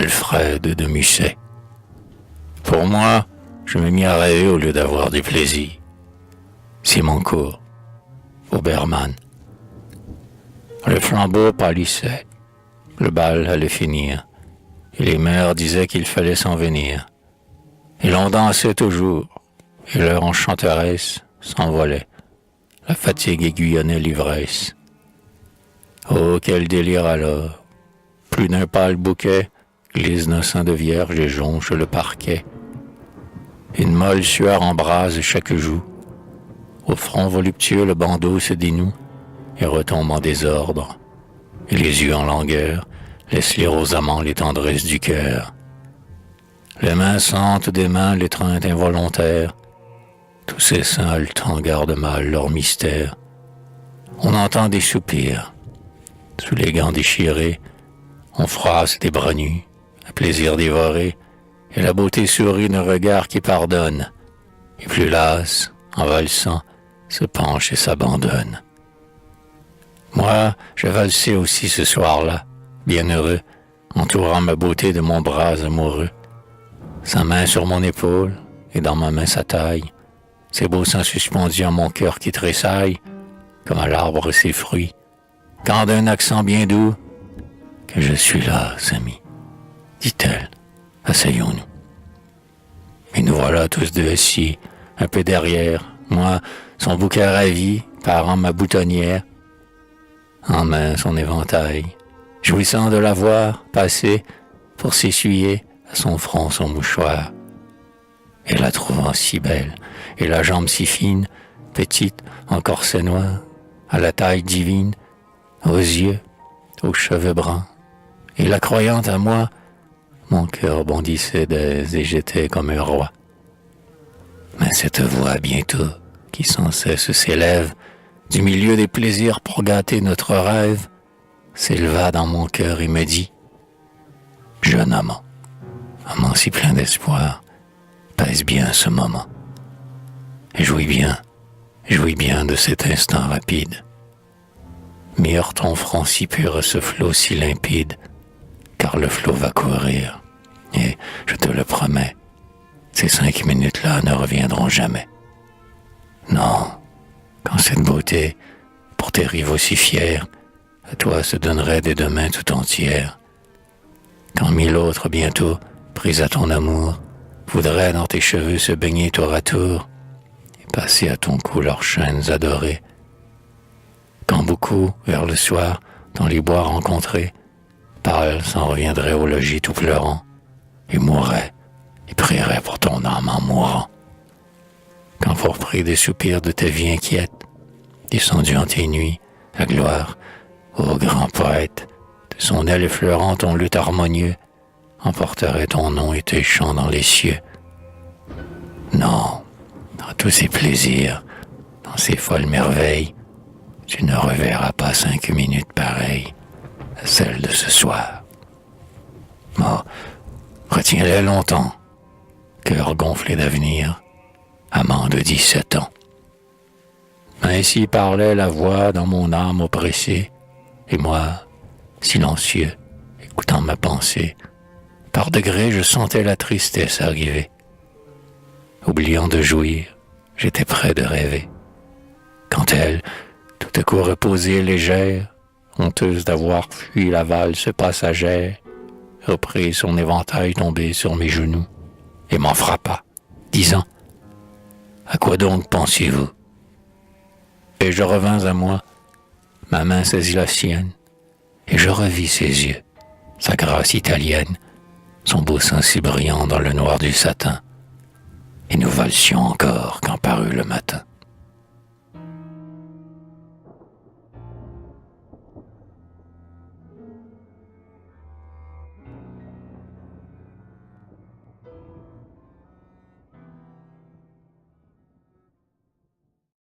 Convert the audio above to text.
d'Alfred de Musset. Pour moi, je me mis à rêver au lieu d'avoir du plaisir. Simoncourt, Obermann. Le flambeau pâlissait, le bal allait finir, et les mères disaient qu'il fallait s'en venir. Et l'on dansait toujours, et l'heure enchanteresse s'envolait, la fatigue aiguillonnait l'ivresse. Oh, quel délire alors! Plus d'un pâle bouquet glisse d'un sein de vierge et jonche le parquet. Une molle sueur embrase chaque joue. Au front voluptueux, le bandeau se dénoue et retombe en désordre. Et les yeux en langueur laissent lire aux amants les tendresses du cœur. Les mains sentent des mains l'étreinte involontaire. Tous ces seins haletants gardent mal leur mystère. On entend des soupirs. Sous les gants déchirés, on froisse des bras nus, à plaisir dévoré, et la beauté sourit d'un regard qui pardonne, et plus lasse, en valsant, se penche et s'abandonne. Moi, je valsais aussi ce soir-là, bien heureux, entourant ma beauté de mon bras amoureux. Sa main sur mon épaule, et dans ma main sa taille, ses beaux seins suspendus en mon cœur qui tressaille, comme à l'arbre ses fruits, quand d'un accent bien doux, que je suis là, Samy, dit-elle, asseyons-nous. Et nous voilà tous deux assis, un peu derrière, moi, son bouquet ravi, parant ma boutonnière, en main son éventail, jouissant de la voir passer pour s'essuyer à son front son mouchoir. Et la trouvant si belle, et la jambe si fine, petite, en corset noir, à la taille divine, aux yeux, aux cheveux bruns, et la croyant à moi, mon cœur bondissait d'aise et j'étais comme un roi. Mais cette voix bientôt, qui sans cesse s'élève, du milieu des plaisirs pour gâter notre rêve, s'éleva dans mon cœur et me dit, « Jeune amant si plein d'espoir, pèse bien ce moment, et jouis bien de cet instant rapide. Mire ton front si pur ce flot si limpide, car le flot va courir, et je te le promets, ces 5 minutes-là ne reviendront jamais. Non, quand cette beauté, pour tes rivaux si fiers, à toi se donnerait dès demain tout entière, quand 1000 autres bientôt, pris à ton amour, voudraient dans tes cheveux se baigner tour à tour, et passer à ton cou leurs chaînes adorées, quand beaucoup, vers le soir, dans les bois rencontrés, pâles s'en reviendraient au logis tout pleurant, et mourraient, et prieraient pour ton âme en mourant. Quand pour prix des soupirs de ta vie inquiète, descendu en tes nuits, la gloire, ô grand poète, de son aile effleurant ton luth harmonieux, emporterait ton nom et tes chants dans les cieux. Non, dans tous ces plaisirs, dans ces folles merveilles, tu ne reverras pas 5 minutes pareilles à celles de ce soir. Oh, retiens-les longtemps, cœur gonflé d'avenir, amant de 17 ans. Ainsi parlait la voix dans mon âme oppressée, et moi, silencieux, écoutant ma pensée, par degrés je sentais la tristesse arriver. Oubliant de jouir, j'étais près de rêver. Quand elle, tout à coup reposée et légère, honteuse d'avoir fui la valse passagère, reprit son éventail tombé sur mes genoux, et m'en frappa, disant « À quoi donc pensiez-vous » Et je revins à moi, ma main saisit la sienne, et je revis ses yeux, sa grâce italienne, son beau sein si brillant dans le noir du satin, et nous valsions encore quand parut le matin.